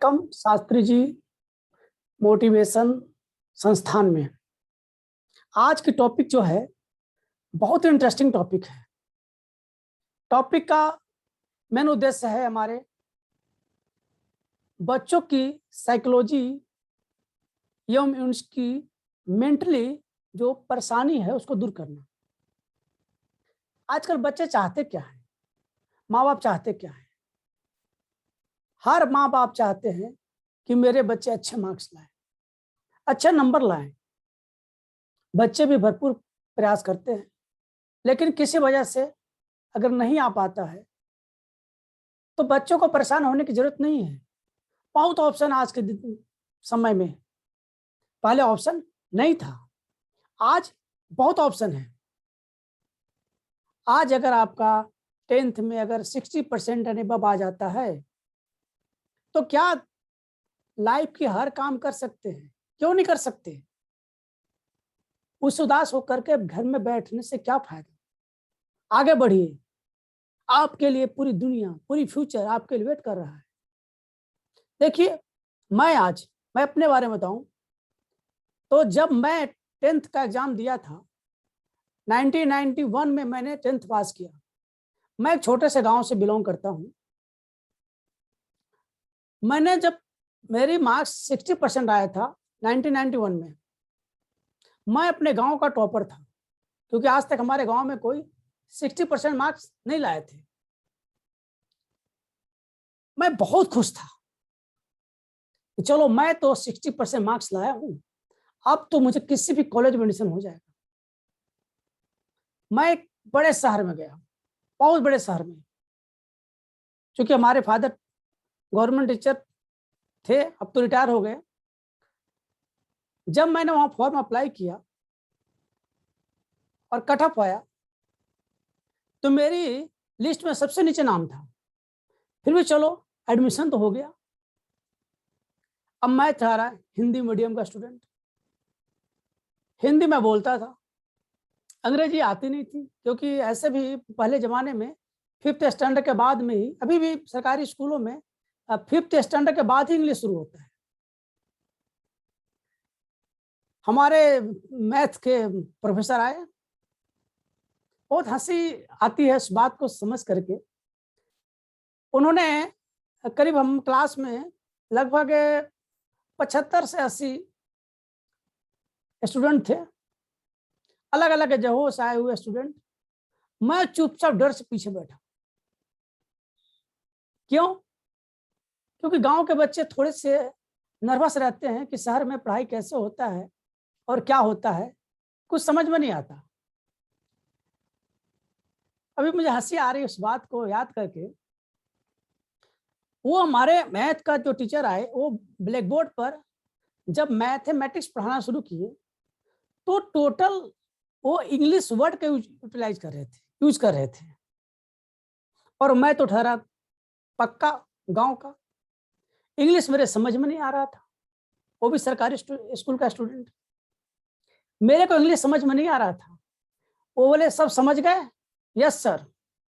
Welcome Shastri ji motivation संस्थान में। आज की टॉपिक जो है बहुत इंटरेस्टिंग टॉपिक है। टॉपिक का मेन उद्देश्य है हमारे बच्चों की साइकोलॉजी एवं उनकी मेंटली जो परेशानी है उसको दूर करना। आजकल बच्चे चाहते क्या है, माँ बाप चाहते क्या है? हर माँ बाप चाहते हैं कि मेरे बच्चे अच्छे मार्क्स लाएं, अच्छे नंबर लाएं। बच्चे भी भरपूर प्रयास करते हैं, लेकिन किसी वजह से अगर नहीं आ पाता है तो बच्चों को परेशान होने की जरूरत नहीं है। बहुत ऑप्शन आज के समय में, पहले ऑप्शन नहीं था, आज बहुत ऑप्शन है। आज अगर आपका 10th में अगर 60% अबव आ जाता है तो क्या लाइफ की हर काम कर सकते हैं? क्यों नहीं कर सकते? उस उदास होकर के घर में बैठने से क्या फायदा? आगे बढ़िए, आपके लिए पूरी दुनिया, पूरी फ्यूचर आपके लिए वेट कर रहा है। देखिए, मैं अपने बारे में बताऊं तो जब मैं 10th का एग्जाम दिया था 1991 में, मैंने 10th पास किया। मैं एक छोटे से गांव से बिलोंग करता हूं। मैंने जब मेरी मार्क्स 60% आया था 1991 में, मैं अपने गांव का टॉपर था, क्योंकि आज तक हमारे गांव में कोई 60% मार्क्स नहीं लाए थे। मैं बहुत खुश था, चलो मैं तो 60% मार्क्स लाया हूं, अब तो मुझे किसी भी कॉलेज में एडमिशन हो जाएगा। मैं एक बड़े शहर में गया, बहुत बड़े शहर में, क्योंकि हमारे फादर गवर्नमेंट टीचर थे, अब तो रिटायर हो गए। जब मैंने वहां फॉर्म अप्लाई किया और कट ऑफ आया तो मेरी लिस्ट में सबसे नीचे नाम था। फिर भी चलो एडमिशन तो हो गया। अब मैं था हिंदी मीडियम का स्टूडेंट, हिंदी में बोलता था, अंग्रेजी आती नहीं थी, क्योंकि ऐसे भी पहले जमाने में 5th स्टैंडर्ड के बाद में ही, अभी भी सरकारी स्कूलों में 5th स्टैंडर्ड के बाद ही इंग्लिश शुरू होता है। हमारे मैथ के प्रोफेसर आए, बहुत हंसी आती है इस बात को समझ करके। उन्होंने करीब, हम क्लास में लगभग 75 से 80 स्टूडेंट थे, अलग अलग जगहों से आए हुए स्टूडेंट। मैं चुपचाप डर से पीछे बैठा। क्यों? क्योंकि गांव के बच्चे थोड़े से नर्वस रहते हैं कि शहर में पढ़ाई कैसे होता है और क्या होता है, कुछ समझ में नहीं आता। अभी मुझे हंसी आ रही है उस बात को याद करके। वो हमारे मैथ का जो टीचर आए, वो ब्लैक बोर्ड पर जब मैथमेटिक्स पढ़ाना शुरू किए तो टोटल वो इंग्लिश वर्ड के यूटिलाइज कर रहे थे, यूज कर रहे थे। और मैं तो ठहरा पक्का गांव का, इंग्लिश मेरे समझ में नहीं आ रहा था। वो भी सरकारी स्कूल का स्टूडेंट, मेरे को इंग्लिश समझ में नहीं आ रहा था। वो बोले सब समझ गए? Yes sir.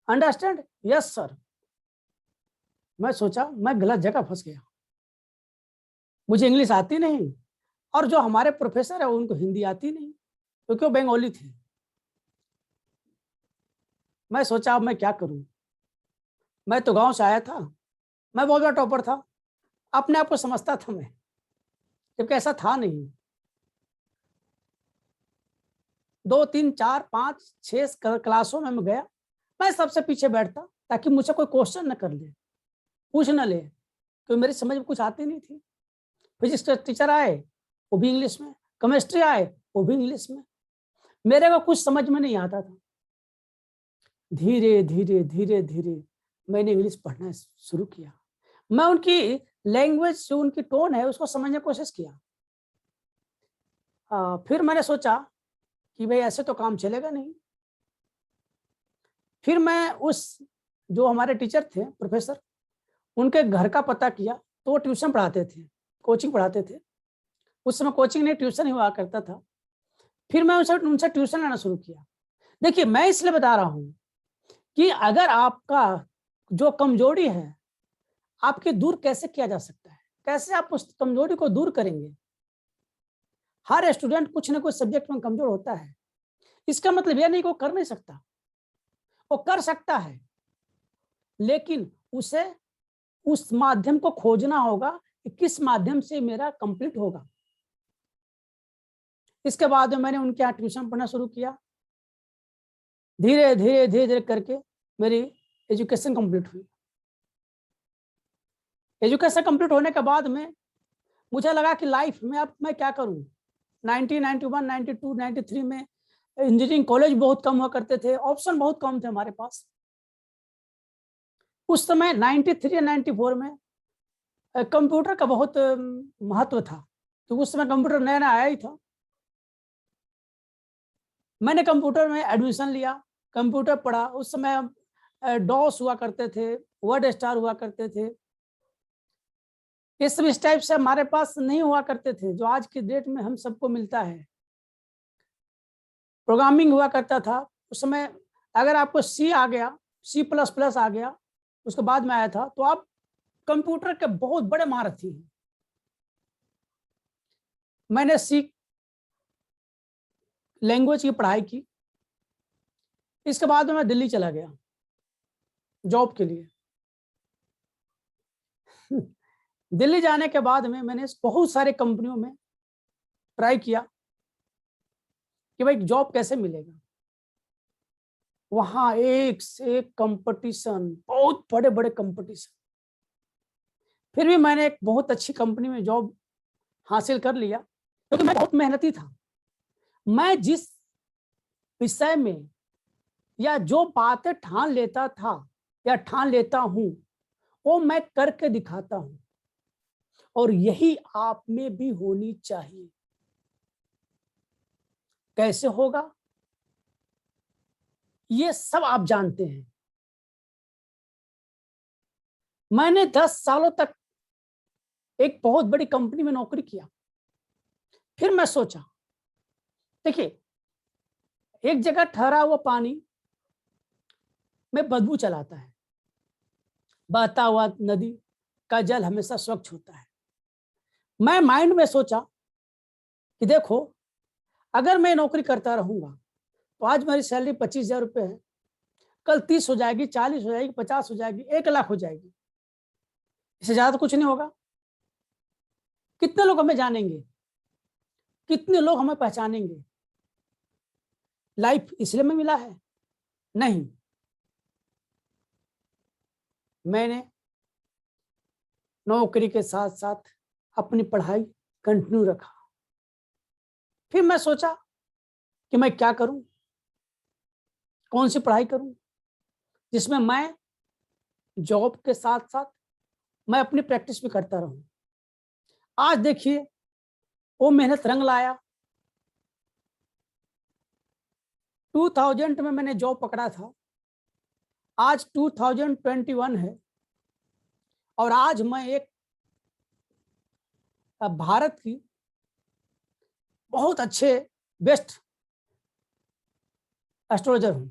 Understand? Yes sir. मैं सोचा मैं गलत जगह फंस गया, मुझे इंग्लिश आती नहीं, और जो हमारे प्रोफेसर है उनको हिंदी आती नहीं, क्योंकि वो बंगाली थे। मैं सोचा अब मैं क्या करूं, मैं तो गांव से आया था, मैं बहुत बड़ा टॉपर था, अपने आप को समझता था मैं, जबकि ऐसा था नहीं। 2, 3, 4, 5, 6 क्लासों में मैं गया, मैं सबसे पीछे बैठता ताकि मुझे कोई क्वेश्चन न कर ले, पूछ न ले, क्योंकि मेरी समझ में कुछ आती नहीं थी। फिजिक्स टीचर आए वो भी इंग्लिश में, केमिस्ट्री आए वो भी इंग्लिश में, मेरे को कुछ समझ में नहीं आता था। धीरे धीरे धीरे धीरे मैंने इंग्लिश पढ़ना शुरू किया। मैं उनकी लैंग्वेज, जो उनकी टोन है, उसको समझने की कोशिश किया। फिर मैंने सोचा कि भाई ऐसे तो काम चलेगा नहीं। फिर मैं उस जो हमारे टीचर थे, प्रोफेसर, उनके घर का पता किया तो वो ट्यूशन पढ़ाते थे, कोचिंग पढ़ाते थे। उस समय कोचिंग नहीं, ट्यूशन ही हुआ करता था। फिर मैं उनसे ट्यूशन लेना शुरू किया। देखिए, मैं इसलिए बता रहा हूं कि अगर आपका जो कमजोरी है आपके दूर कैसे किया जा सकता है, कैसे आप उस कमजोरी को दूर करेंगे? हर स्टूडेंट कुछ ना कुछ सब्जेक्ट में कमजोर होता है। इसका मतलब यह नहीं कि वो कर नहीं सकता, वो कर सकता है, लेकिन उसे उस माध्यम को खोजना होगा कि किस माध्यम से मेरा कंप्लीट होगा। इसके बाद में मैंने उनके यहाँ ट्यूशन पढ़ना शुरू किया। धीरे धीरे धीरे धीरे करके मेरी एजुकेशन कंप्लीट हुई। एजुकेशन कंप्लीट होने के बाद में मुझे लगा कि लाइफ में अब मैं क्या करूं। 1991, 92, 93 में इंजीनियरिंग कॉलेज बहुत कम हुआ करते थे, ऑप्शन बहुत कम थे हमारे पास। उस समय 93 या 94 में कंप्यूटर का बहुत महत्व था, तो उस समय कंप्यूटर नया नया आया ही था। मैंने कंप्यूटर में एडमिशन लिया, कंप्यूटर पढ़ा। उस समय डॉस हुआ करते थे, वर्ड स्टार हुआ करते थे। ये सब इस टाइप से हमारे पास नहीं हुआ करते थे जो आज की डेट में हम सबको मिलता है। प्रोग्रामिंग हुआ करता था उस समय। अगर आपको सी आ गया, C++ आ गया, उसके बाद में आया था, तो आप कंप्यूटर के बहुत बड़े महारथी हैं। मैंने सी लैंग्वेज की पढ़ाई की। इसके बाद में मैं दिल्ली चला गया जॉब के लिए। दिल्ली जाने के बाद में मैंने बहुत सारे कंपनियों में ट्राई किया कि भाई जॉब कैसे मिलेगा। वहां एक से एक कंपटीशन, बहुत बड़े बड़े कंपटीशन। फिर भी मैंने एक बहुत अच्छी कंपनी में जॉब हासिल कर लिया, क्योंकि मैं बहुत मेहनती था। मैं जिस विषय में या जो बातें ठान लेता था या ठान लेता हूं, वो मैं करके दिखाता हूं, और यही आप में भी होनी चाहिए। कैसे होगा ये सब आप जानते हैं। मैंने 10 सालों तक एक बहुत बड़ी कंपनी में नौकरी किया। फिर मैं सोचा, देखिए, एक जगह ठहरा हुआ पानी में बदबू चलाता है, बहता हुआ नदी का जल हमेशा स्वच्छ होता है। मैं माइंड में सोचा कि देखो, अगर मैं नौकरी करता रहूंगा तो आज मेरी सैलरी 25,000 रुपये है, कल 30 हो जाएगी, 40 हो जाएगी, 50 हो जाएगी, 1 लाख हो जाएगी। इससे ज्यादा तो कुछ नहीं होगा। कितने लोग हमें जानेंगे, कितने लोग हमें पहचानेंगे? लाइफ इसलिए में मिला है? नहीं। मैंने नौकरी के साथ साथ अपनी पढ़ाई कंटिन्यू रखा। फिर मैं सोचा कि मैं क्या करूं, कौन सी पढ़ाई करूं जिसमें मैं जॉब के साथ साथ मैं अपनी प्रैक्टिस भी करता रहूं। आज देखिए, वो मेहनत रंग लाया। 2000 में मैंने जॉब पकड़ा था, आज 2021 है, और आज मैं एक भारत की बहुत अच्छे बेस्ट एस्ट्रोलॉजर हूं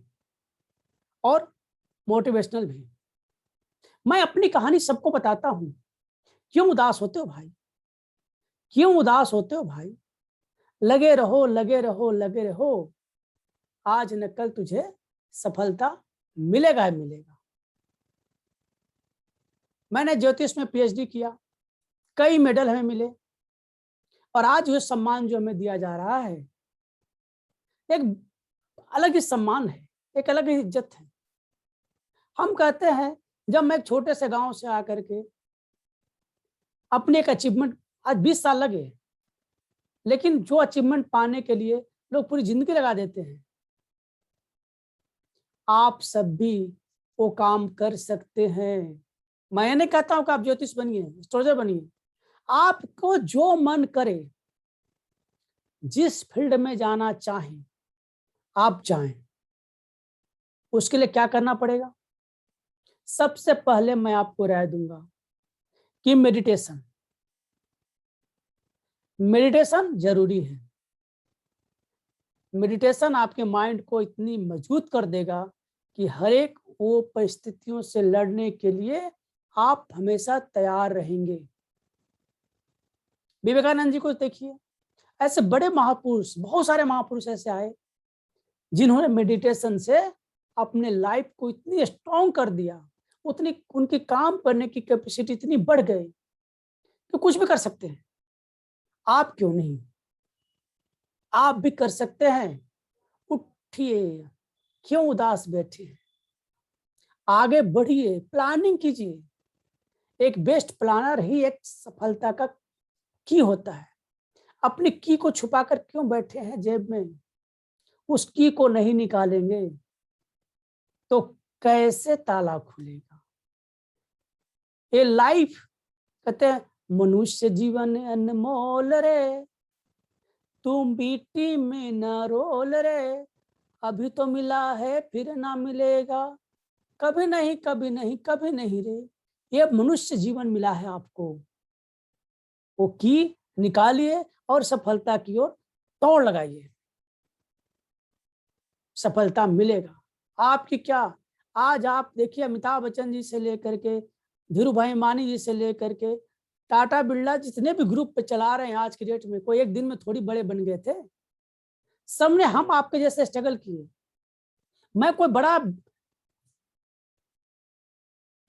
और मोटिवेशनल भी। मैं अपनी कहानी सबको बताता हूं। क्यों उदास होते हो भाई? क्यों उदास होते हो भाई? लगे रहो, लगे रहो, लगे रहो। आज न कल तुझे सफलता मिलेगा ही मिलेगा। मैंने ज्योतिष में PhD किया, कई मेडल हमें मिले, और आज जो सम्मान जो हमें दिया जा रहा है, एक अलग ही सम्मान है, एक अलग ही इज्जत है। हम कहते हैं, जब मैं एक छोटे से गांव से आकर के अपने एक अचीवमेंट, आज 20 साल लगे, लेकिन जो अचीवमेंट पाने के लिए लोग पूरी जिंदगी लगा देते हैं, आप सब भी वो काम कर सकते हैं। मैं नहीं कहता हूं कि आप ज्योतिष बनिए, एस्ट्रोलॉजर बनिए। आपको जो मन करे, जिस फील्ड में जाना चाहें आप जाएं। उसके लिए क्या करना पड़ेगा? सबसे पहले मैं आपको राय दूंगा कि मेडिटेशन जरूरी है। मेडिटेशन आपके माइंड को इतनी मजबूत कर देगा कि हर एक वो परिस्थितियों से लड़ने के लिए आप हमेशा तैयार रहेंगे। विवेकानंद जी को देखिए, ऐसे बड़े महापुरुष, बहुत सारे महापुरुष ऐसे आए जिन्होंने मेडिटेशन से अपने लाइफ को इतनी स्ट्रॉन्ग कर दिया, उतनी उनकी काम करने की कैपेसिटी इतनी बढ़ गई कि कुछ भी कर सकते हैं। आप क्यों नहीं? आप भी कर सकते हैं। उठिए, क्यों उदास बैठे? आगे बढ़िए, प्लानिंग कीजिए। एक बेस्ट प्लानर ही एक सफलता का की होता है। अपनी की को छुपाकर क्यों बैठे हैं जेब में? उस की को नहीं निकालेंगे तो कैसे ताला खुलेगा? ये लाइफ, कहते हैं मनुष्य जीवन अनमोल रे, तुम मिट्टी में न रोल रे, अभी तो मिला है फिर ना मिलेगा, कभी नहीं कभी नहीं कभी नहीं रे। ये मनुष्य जीवन मिला है आपको, वो की निकालिए और सफलता की ओर दौड़ लगाइए। सफलता मिलेगा आपकी। क्या आज आप देखिए, अमिताभ बच्चन जी से लेकर के धीरू भाई मानी जी से लेकर के टाटा बिरला, जितने भी ग्रुप पे चला रहे हैं आज की डेट में, कोई एक दिन में थोड़ी बड़े बन गए थे। सबने हम आपके जैसे स्ट्रगल किए। मैं कोई बड़ा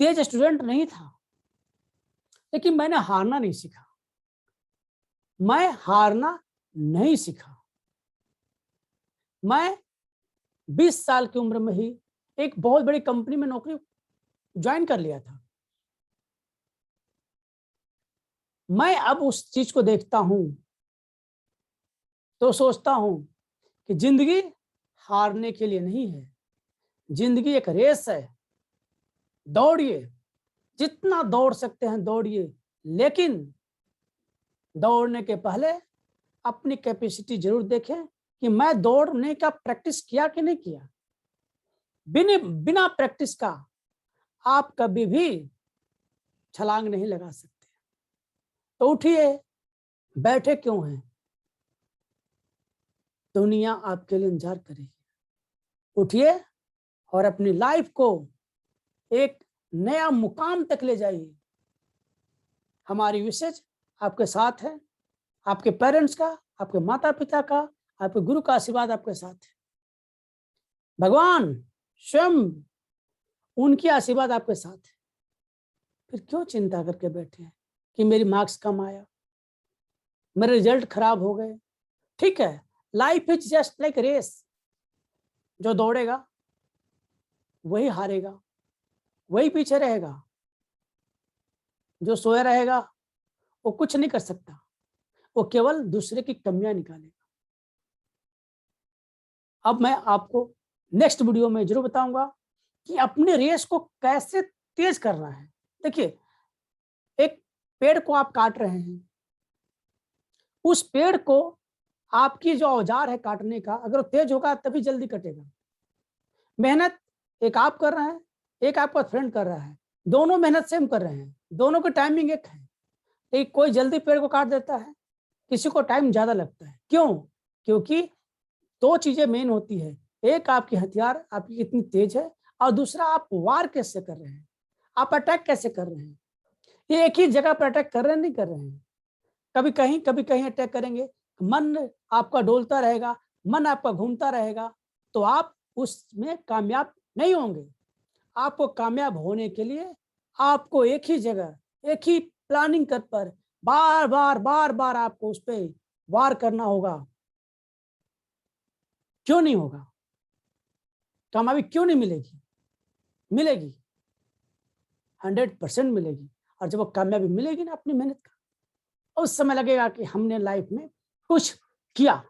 तेज स्टूडेंट नहीं था, लेकिन मैंने हारना नहीं सीखा। मैं हारना नहीं सीखा। मैं 20 साल की उम्र में ही एक बहुत बड़ी कंपनी में नौकरी ज्वाइन कर लिया था। मैं अब उस चीज को देखता हूं तो सोचता हूं कि जिंदगी हारने के लिए नहीं है, जिंदगी एक रेस है। दौड़िए, जितना दौड़ सकते हैं दौड़िए, लेकिन दौड़ने के पहले अपनी कैपेसिटी जरूर देखें कि मैं दौड़ने का प्रैक्टिस किया कि नहीं किया। बिना प्रैक्टिस का आप कभी भी छलांग नहीं लगा सकते। तो उठिए, बैठे क्यों हैं? दुनिया आपके लिए इंतजार करेगी। उठिए और अपनी लाइफ को एक नया मुकाम तक ले जाइए। हमारी विशेष आपके साथ है, आपके पेरेंट्स का, आपके माता पिता का, आपके गुरु का आशीर्वाद आपके साथ है। भगवान स्वयं, उनकी आशीर्वाद आपके साथ है। फिर क्यों चिंता करके बैठे हैं कि मेरी मार्क्स कम आया, मेरे रिजल्ट खराब हो गए? ठीक है, life is just like race. जो दौड़ेगा वही हारेगा, वही पीछे रहेगा। जो सोया रहेगा वो कुछ नहीं कर सकता, वो केवल दूसरे की कमियां निकालेगा। अब मैं आपको नेक्स्ट वीडियो में जरूर बताऊंगा कि अपने रेस को कैसे तेज करना है। देखिए, एक पेड़ को आप काट रहे हैं, उस पेड़ को आपकी जो औजार है काटने का, अगर वो तेज होगा तभी जल्दी कटेगा। मेहनत एक आप कर रहे हैं, एक आपका फ्रेंड कर रहा है, दोनों मेहनत सेम कर रहे हैं, दोनों की टाइमिंग एक है। एक कोई जल्दी पेड़ को काट देता है, किसी को टाइम ज्यादा लगता है। क्यों? क्योंकि दो चीजें मेन होती है, एक आपकी हथियार आपकी कितनी तेज है, और दूसरा आप वार कैसे कर रहे हैं, आप अटैक कैसे कर रहे हैं। ये एक ही जगह पर अटैक कर रहे हैं, नहीं कर रहे हैं, कभी कहीं अटैक करेंगे। मन आपका डोलता रहेगा, मन आपका घूमता रहेगा, तो आप उसमें कामयाब नहीं होंगे। आपको कामयाब होने के लिए आपको एक ही जगह, एक ही प्लानिंग कर पर बार बार आपको उस पर वार करना होगा। क्यों नहीं होगा? कामयाबी क्यों नहीं मिलेगी? मिलेगी, 100% मिलेगी। और जब वो कामयाबी मिलेगी ना अपनी मेहनत का, उस समय लगेगा कि हमने लाइफ में कुछ किया,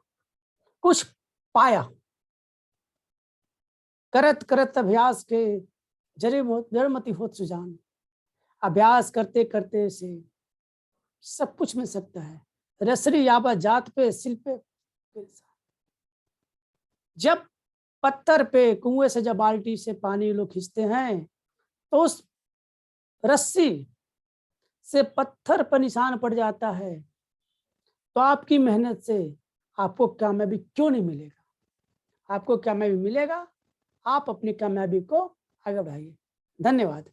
कुछ पाया। करत करत अभ्यास के जड़मति होत सुजान। अभ्यास करते करते से सब कुछ मिल सकता है। रसरी याबा जात पे सिल पे। जब पत्थर पे कुएं से जब बाल्टी से पानी लोग खींचते हैं, तो उस रस्सी से पत्थर पर निशान पड़ जाता है। तो आपकी मेहनत से आपको कामयाबी क्यों नहीं मिलेगा? आपको कामयाबी मिलेगा। आप अपनी कामयाबी को आगे बढ़ाइए। धन्यवाद।